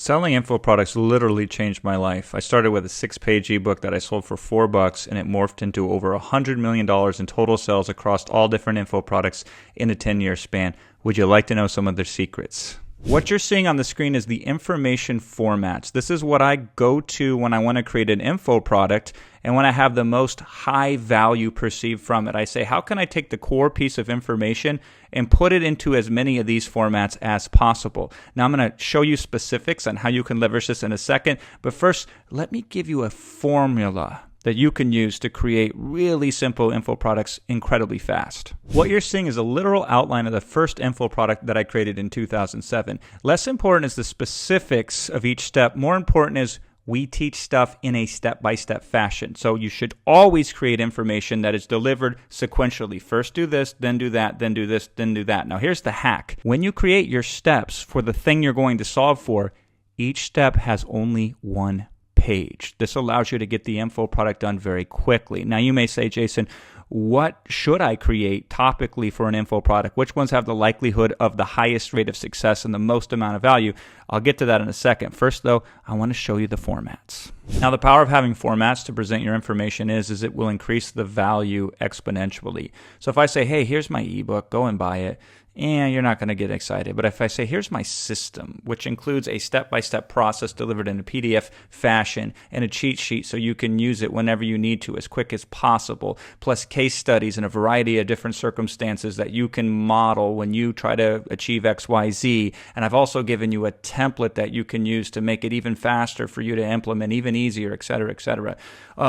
Selling info products literally changed my life. I started with a 6-page ebook that I sold for $4, and it morphed into over $100 million in total sales across all different info products in a 10-year span. Would you like to know some of their secrets? What you're seeing on the screen is the information formats. This is what I go to when I want to create an info product and when I have the most high value perceived from it. I say, how can I take the core piece of information and put it into as many of these formats as possible? Now, I'm going to show you specifics on how you can leverage this in a second, but first, let me give you a formula that you can use to create really simple info products incredibly fast. What you're seeing is a literal outline of the first info product that I created in 2007. Less important is the specifics of each step. More important is we teach stuff in a step-by-step fashion. So you should always create information that is delivered sequentially. First do this, then do that, then do this, then do that. Now here's the hack. When you create your steps for the thing you're going to solve for, each step has only one page. This allows you to get the info product done very quickly. Now you may say, Jason, what should I create topically for an info product? Which ones have the likelihood of the highest rate of success and the most amount of value? I'll get to that in a second. First, though, I want to show you the formats. Now, the power of having formats to present your information is it will increase the value exponentially. So if I say, hey, here's my ebook, go and buy it, you're not going to get excited. But if I say, here's my system, which includes a step-by-step process delivered in a PDF fashion and a cheat sheet so you can use it whenever you need to as quick as possible, plus case studies and a variety of different circumstances that you can model when you try to achieve X, Y, Z. And I've also given you a template that you can use to make it even faster for you to implement, even easier, et cetera, et cetera.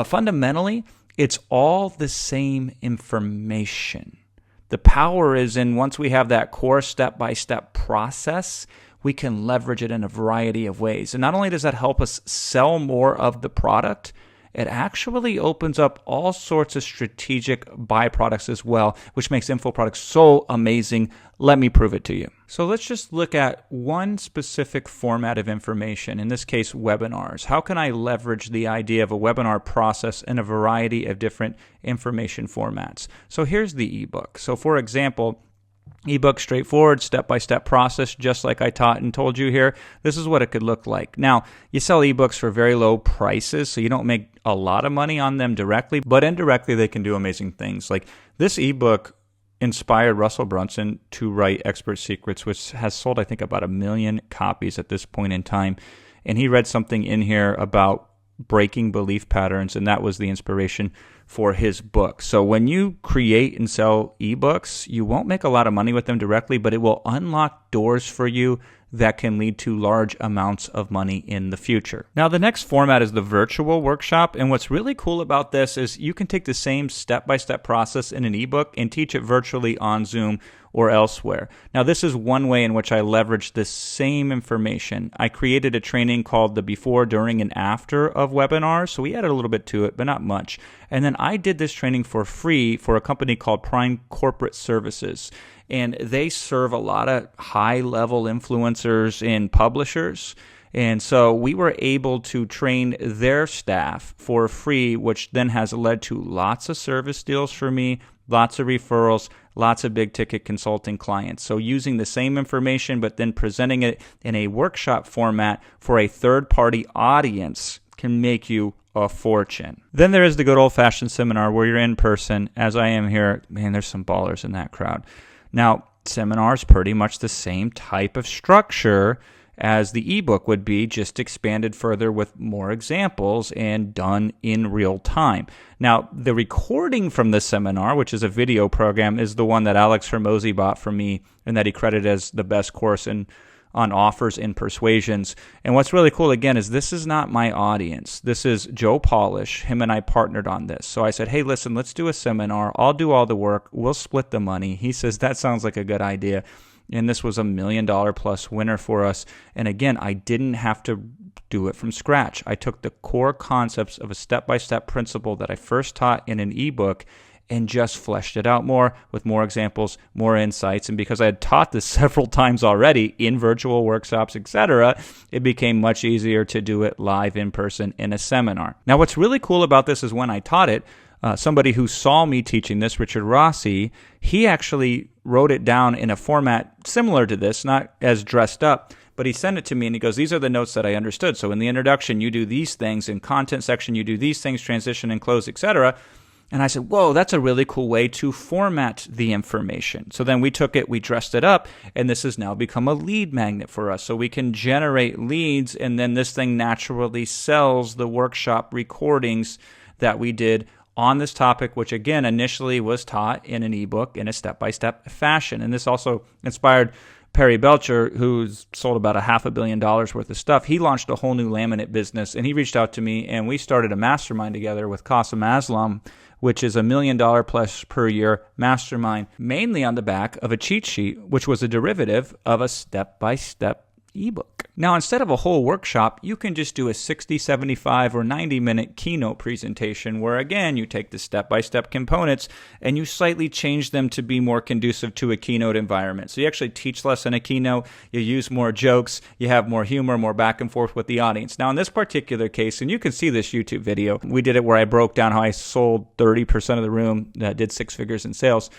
Fundamentally, it's all the same information. The power is in once we have that core step-by-step process, we can leverage it in a variety of ways. And not only does that help us sell more of the product, it actually opens up all sorts of strategic byproducts as well, which makes info products so amazing. Let me prove it to you. So let's just look at one specific format of information, in this case, webinars. How can I leverage the idea of a webinar process in a variety of different information formats? So here's the ebook. So for example, ebook, straightforward, step-by-step process, just like I taught and told you here. This is what it could look like. Now, you sell ebooks for very low prices, so you don't make a lot of money on them directly, but indirectly they can do amazing things. Like this ebook inspired Russell Brunson to write Expert Secrets, which has sold, I think, about 1 million copies at this point in time. And he read something in here about breaking belief patterns, and that was the inspiration for his book. So when you create and sell ebooks, you won't make a lot of money with them directly, but it will unlock doors for you that can lead to large amounts of money in the future. Now, the next format is the virtual workshop, and what's really cool about this is you can take the same step-by-step process in an ebook and teach it virtually on Zoom or elsewhere. Now, this is one way in which I leverage this same information. I created a training called the before, during, and after of webinars, so we added a little bit to it, but not much. And then I did this training for free for a company called Prime Corporate Services. And they serve a lot of high-level influencers and publishers. And so we were able to train their staff for free, which then has led to lots of service deals for me, lots of referrals, lots of big-ticket consulting clients. So using the same information, but then presenting it in a workshop format for a third-party audience can make you a fortune. Then there is the good old-fashioned seminar where you're in person, as I am here. Man, there's some ballers in that crowd. Now, seminars pretty much the same type of structure as the ebook would be, just expanded further with more examples and done in real time. Now, the recording from the seminar, which is a video program, is the one that Alex Hermosi bought from me and that he credited as the best course on offers and persuasions. And what's really cool, again, is this is not my audience. This is Joe Polish. Him and I partnered on this. So I said, hey, listen, let's do a seminar. I'll do all the work. We'll split the money. He says, that sounds like a good idea. And this was $1 million plus winner for us. And again, I didn't have to do it from scratch. I took the core concepts of a step-by-step principle that I first taught in an ebook and just fleshed it out more with more examples, more insights. And because I had taught this several times already in virtual workshops, etc., it became much easier to do it live in person in a seminar. Now, what's really cool about this is when I taught it, somebody who saw me teaching this, Richard Rossi, he actually wrote it down in a format similar to this, not as dressed up, But he sent it to me and he goes, these are the notes that I understood. So in the introduction, you do these things. In content section, you do these things, transition and close, etc. And I said, whoa, that's a really cool way to format the information. So then we took it, we dressed it up, and this has now become a lead magnet for us. So we can generate leads, and then this thing naturally sells the workshop recordings that we did on this topic, which again initially was taught in an ebook in a step-by-step fashion. And this also inspired Perry Belcher, who's sold about $500 million worth of stuff. He launched a whole new laminate business, and he reached out to me, and we started a mastermind together with Qasim Aslam, which is $1 million plus per year mastermind, mainly on the back of a cheat sheet, which was a derivative of a step-by-step ebook. Now, instead of a whole workshop, you can just do a 60, 75, or 90-minute keynote presentation where, again, you take the step-by-step components and you slightly change them to be more conducive to a keynote environment. So you actually teach less in a keynote, you use more jokes, you have more humor, more back and forth with the audience. Now, in this particular case, and you can see this YouTube video, we did it where I broke down how I sold 30% of the room that did 6 figures in sales.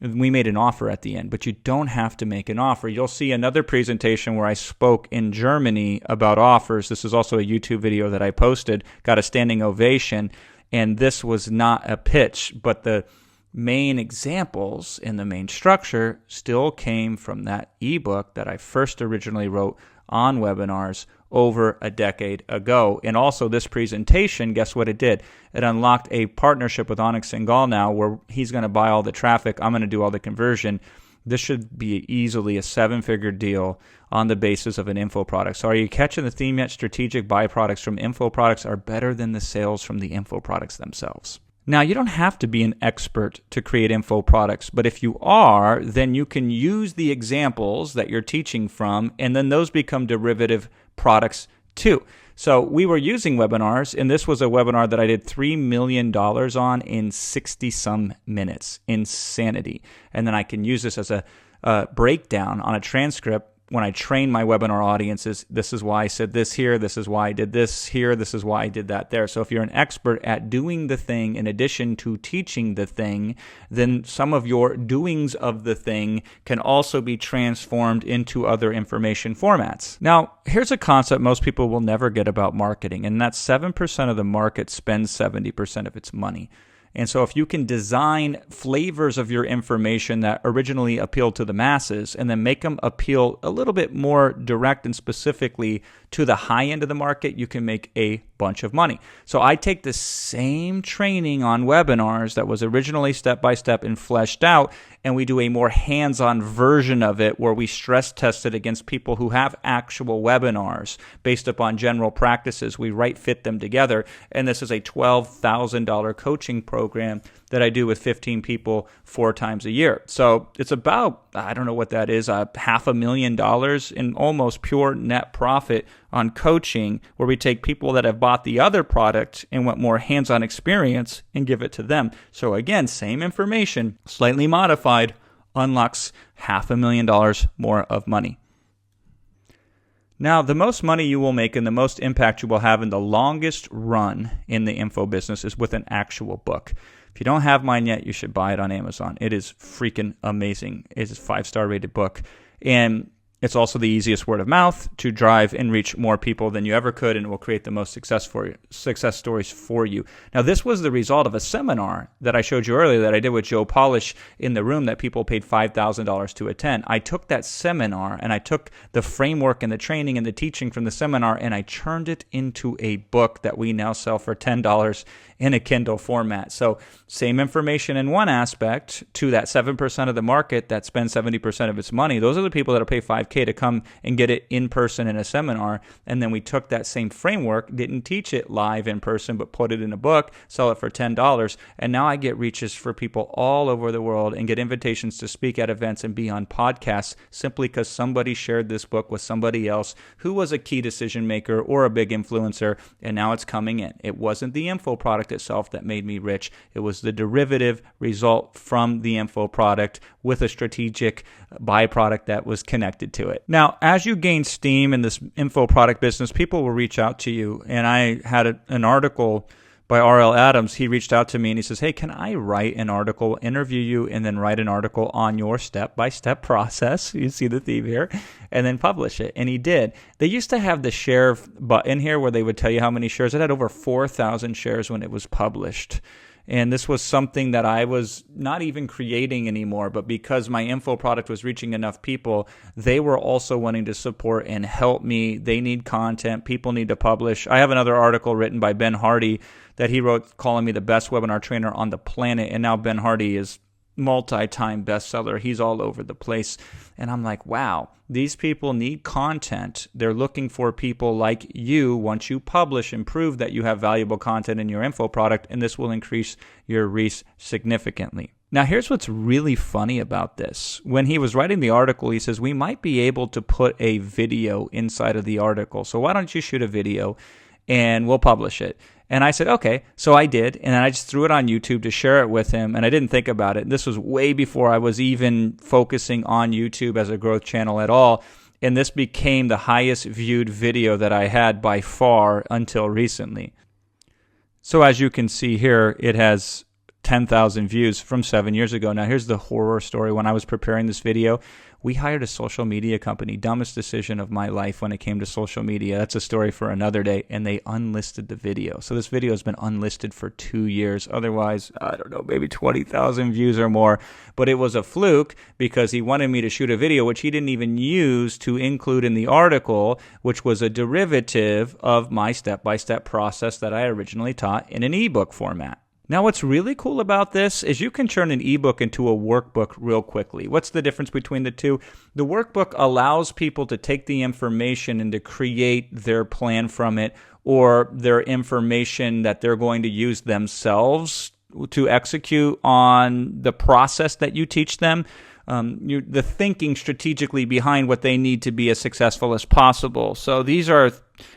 We made an offer at the end, but you don't have to make an offer. You'll see another presentation where I spoke in Germany about offers. This is also a YouTube video that I posted, got a standing ovation, and this was not a pitch, but the main examples in the main structure still came from that ebook that I first originally wrote on webinars over a decade ago. And also this presentation, guess what it did? It unlocked a partnership with Onyx Singal now where he's going to buy all the traffic. I'm going to do all the conversion. This should be easily a 7-figure deal on the basis of an info product. So are you catching the theme yet? Strategic byproducts from info products are better than the sales from the info products themselves. Now, you don't have to be an expert to create info products, but if you are, then you can use the examples that you're teaching from, and then those become derivative products too. So we were using webinars, and this was a webinar that I did $3 million on in 60-some minutes. Insanity. And then I can use this as a breakdown on a transcript when I train my webinar audiences. This is why I said this here, this is why I did this here, this is why I did that there. So if you're an expert at doing the thing in addition to teaching the thing, then some of your doings of the thing can also be transformed into other information formats. Now, here's a concept most people will never get about marketing, and that's 7% of the market spends 70% of its money. And so if you can design flavors of your information that originally appeal to the masses and then make them appeal a little bit more direct and specifically to the high end of the market, you can make a bunch of money. So I take the same training on webinars that was originally step-by-step and fleshed out, and we do a more hands-on version of it where we stress test it against people who have actual webinars based upon general practices. We right fit them together, and this is a $12,000 coaching program that I do with 15 people 4 times a year. So it's about, I don't know what that is, $500,000 in almost pure net profit on coaching, where we take people that have bought the other product and want more hands-on experience and give it to them. So again, same information, slightly modified, unlocks $500,000 more of money. Now, the most money you will make and the most impact you will have in the longest run in the info business is with an actual book. If you don't have mine yet, you should buy it on Amazon. It is freaking amazing. It's a 5-star rated book. And it's also the easiest word of mouth to drive and reach more people than you ever could, and it will create the most success stories for you. Now, this was the result of a seminar that I showed you earlier that I did with Joe Polish in the room that people paid $5,000 to attend. I took that seminar and I took the framework and the training and the teaching from the seminar and I turned it into a book that we now sell for $10 in a Kindle format. So same information in one aspect to that 7% of the market that spends 70% of its money. Those are the people that will pay $5K to come and get it in person in a seminar. And then we took that same framework, didn't teach it live in person, but put it in a book, sell it for $10. And now I get reaches for people all over the world and get invitations to speak at events and be on podcasts simply because somebody shared this book with somebody else who was a key decision maker or a big influencer. And now it's coming in. It wasn't the info product itself that made me rich. It was the derivative result from the info product with a strategic byproduct that was connected to it. Now, as you gain steam in this info product business, people will reach out to you. And I had an article by R.L. Adams, he reached out to me and he says, hey, can I write an article, interview you, and then write an article on your step-by-step process? You see the theme here. And then publish it. And he did. They used to have the share button here where they would tell you how many shares. It had over 4,000 shares when it was published. And this was something that I was not even creating anymore, but because my info product was reaching enough people, they were also wanting to support and help me. They need content. People need to publish. I have another article written by Ben Hardy that he wrote calling me the best webinar trainer on the planet. And now Ben Hardy is multi-time bestseller. He's all over the place. And I'm like, wow, these people need content. They're looking for people like you once you publish and prove that you have valuable content in your info product, and this will increase your reach significantly. Now, here's what's really funny about this. When he was writing the article, he says, we might be able to put a video inside of the article. So why don't you shoot a video and we'll publish it? And I said, okay. So I did. And then I just threw it on YouTube to share it with him. And I didn't think about it. This was way before I was even focusing on YouTube as a growth channel at all. And this became the highest viewed video that I had by far until recently. So as you can see here, it has 10,000 views from 7 years ago. Now, here's the horror story. When I was preparing this video, we hired a social media company. Dumbest decision of my life when it came to social media. That's a story for another day. And they unlisted the video. So this video has been unlisted for 2 years. Otherwise, I don't know, maybe 20,000 views or more. But it was a fluke because he wanted me to shoot a video, which he didn't even use to include in the article, which was a derivative of my step-by-step process that I originally taught in an ebook format. Now, what's really cool about this is you can turn an ebook into a workbook real quickly. What's the difference between the two? The workbook allows people to take the information and to create their plan from it, or their information that they're going to use themselves to execute on the process that you teach them. The thinking strategically behind what they need to be as successful as possible. So these are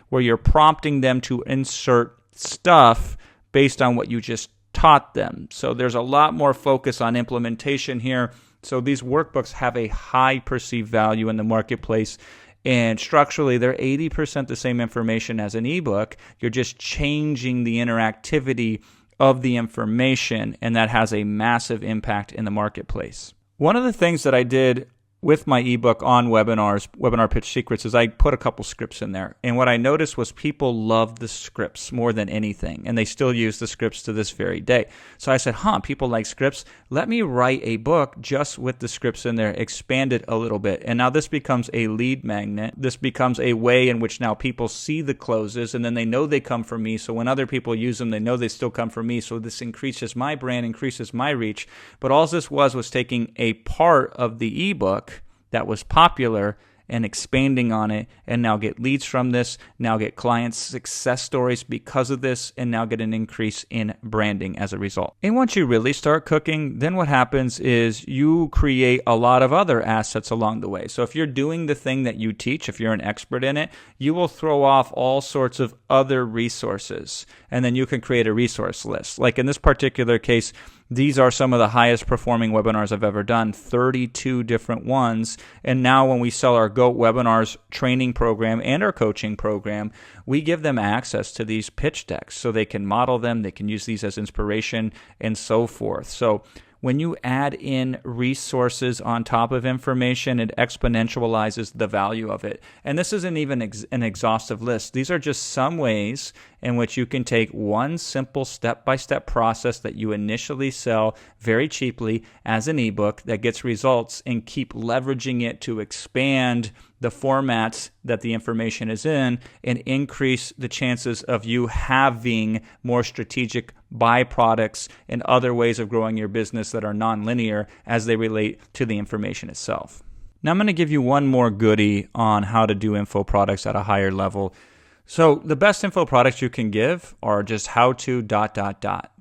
where you're prompting them to insert stuff based on what you just taught them. So there's a lot more focus on implementation here. So these workbooks have a high perceived value in the marketplace. And structurally, they're 80% the same information as an ebook. You're just changing the interactivity of the information, and that has a massive impact in the marketplace. One of the things that I did with my ebook on webinars, Webinar Pitch Secrets, is I put a couple scripts in there. And what I noticed was people loved the scripts more than anything. And they still use the scripts to this very day. So I said, people like scripts. Let me write a book just with the scripts in there, expand it a little bit. And now this becomes a lead magnet. This becomes a way in which now people see the closes and then they know they come from me. So when other people use them, they know they still come from me. So this increases my brand, increases my reach. But all this was taking a part of the ebook that was popular and expanding on it, and now get leads from this, now get clients' success stories because of this, and now get an increase in branding as a result. And once you really start cooking, then what happens is you create a lot of other assets along the way. So if you're doing the thing that you teach, if you're an expert in it, you will throw off all sorts of other resources, and then you can create a resource list. Like in this particular case, these are some of the highest performing webinars I've ever done, 32 different ones. And now when we sell our GOAT Webinars training program and our coaching program, we give them access to these pitch decks so they can model them, they can use these as inspiration, and so forth. So when you add in resources on top of information, it exponentializes the value of it. And this isn't even an exhaustive list. These are just some ways in which you can take one simple step-by-step process that you initially sell very cheaply as an ebook that gets results, and keep leveraging it to expand the formats that the information is in and increase the chances of you having more strategic byproducts and other ways of growing your business that are nonlinear as they relate to the information itself. Now I'm going to give you one more goodie on how to do info products at a higher level. So the best info products you can give are just how to ...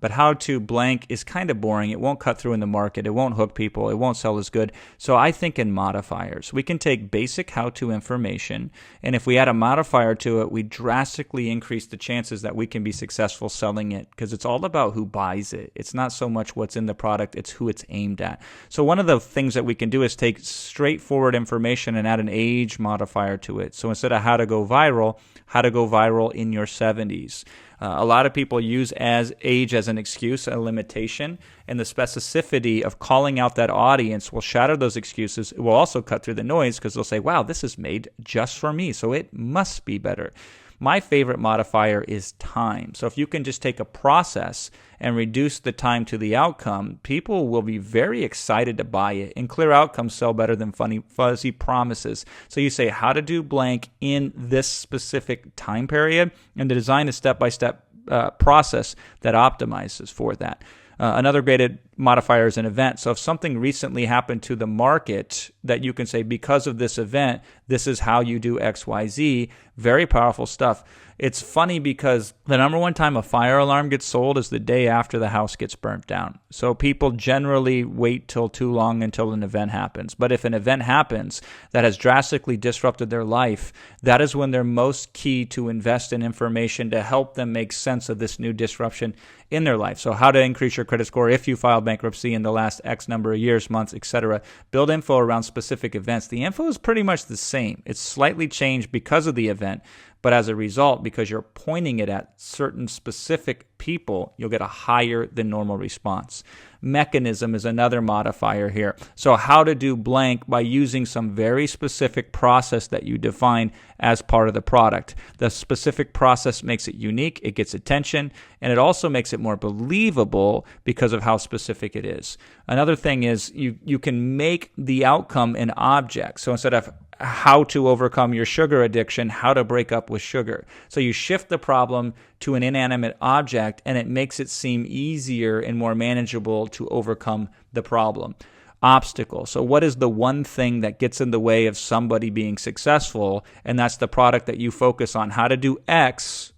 But how to blank is kind of boring. It won't cut through in the market. It won't hook people. It won't sell as good. So I think in modifiers. We can take basic how-to information, and if we add a modifier to it, we drastically increase the chances that we can be successful selling it, because it's all about who buys it. It's not so much what's in the product, it's who it's aimed at. So one of the things that we can do is take straightforward information and add an age modifier to it. So instead of how to go viral in your 70s. A lot of people use age as an excuse, a limitation, and the specificity of calling out that audience will shatter those excuses. It will also cut through the noise because they'll say, wow, this is made just for me, so it must be better. My favorite modifier is time. So if you can just take a process and reduce the time to the outcome, people will be very excited to buy it. And clear outcomes sell better than fuzzy promises. So you say how to do blank in this specific time period, and to design a step-by-step process that optimizes for that. Another great modifier is an event. So if something recently happened to the market that you can say, because of this event, this is how you do X, Y, Z. Very powerful stuff. It's funny because the number one time a fire alarm gets sold is the day after the house gets burnt down. So people generally wait till too long until an event happens. But if an event happens that has drastically disrupted their life, that is when they're most key to invest in information to help them make sense of this new disruption in their life. So how to increase your credit score if you filed bankruptcy in the last X number of years, months, etc. Build info around specific events. The info is pretty much the same. It's slightly changed because of the event, but as a result, because you're pointing it at certain specific people, you'll get a higher than normal response. Mechanism is another modifier here. So how to do blank by using some very specific process that you define as part of the product. The specific process makes it unique, it gets attention, and it also makes it more believable because of how specific it is. Another thing is you can make the outcome an object. So instead of how to overcome your sugar addiction, how to break up with sugar. So you shift the problem to an inanimate object, and it makes it seem easier and more manageable to overcome the problem. Obstacle. So what is the one thing that gets in the way of somebody being successful? And that's the product that you focus on. How to do X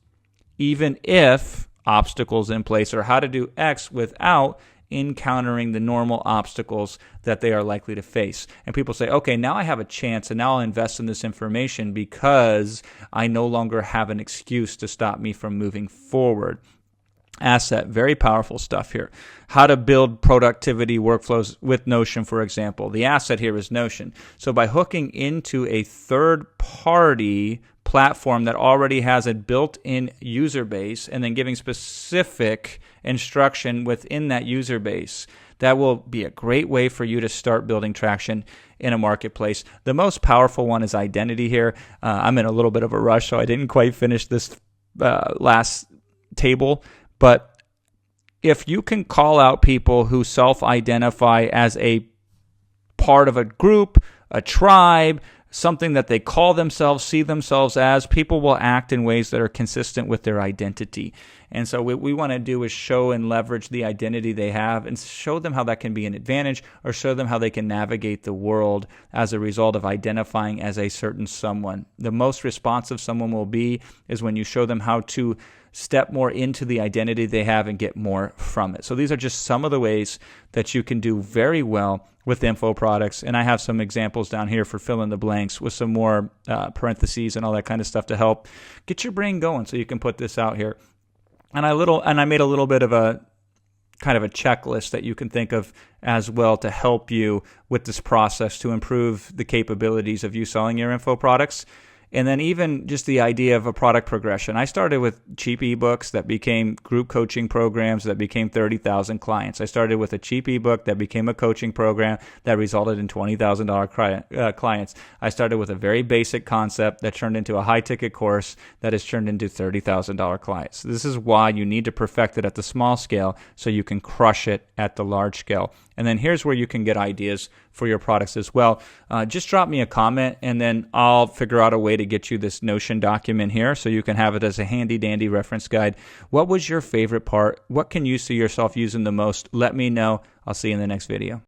even if obstacles in place, or how to do X without encountering the normal obstacles that they are likely to face. And people say, okay, now I have a chance, and now I'll invest in this information because I no longer have an excuse to stop me from moving forward. Asset, very powerful stuff here. How to build productivity workflows with Notion, for example. The asset here is Notion. So by hooking into a third-party platform that already has a built-in user base and then giving specific instruction within that user base, that will be a great way for you to start building traction in a marketplace. The most powerful one is identity here. I'm in a little bit of a rush, so I didn't quite finish this last table. But if you can call out people who self-identify as a part of a group, a tribe, something that they call themselves, see themselves as, people will act in ways that are consistent with their identity. And so what we want to do is show and leverage the identity they have and show them how that can be an advantage, or show them how they can navigate the world as a result of identifying as a certain someone. The most responsive someone will be is when you show them how to step more into the identity they have and get more from it. So these are just some of the ways that you can do very well with info products. And I have some examples down here for fill in the blanks with some more parentheses and all that kind of stuff to help get your brain going so you can put this out here. And I made a little bit of a kind of a checklist that you can think of as well to help you with this process to improve the capabilities of you selling your info products. And then even just the idea of a product progression. I started with cheap ebooks that became group coaching programs that became 30,000 clients. I started with a cheap ebook that became a coaching program that resulted in $20,000 clients. I started with a very basic concept that turned into a high-ticket course that has turned into $30,000 clients. This is why you need to perfect it at the small scale so you can crush it at the large scale. And then here's where you can get ideas for your products as well. Just drop me a comment, and then I'll figure out a way to get you this Notion document here so you can have it as a handy-dandy reference guide. What was your favorite part? What can you see yourself using the most? Let me know. I'll see you in the next video.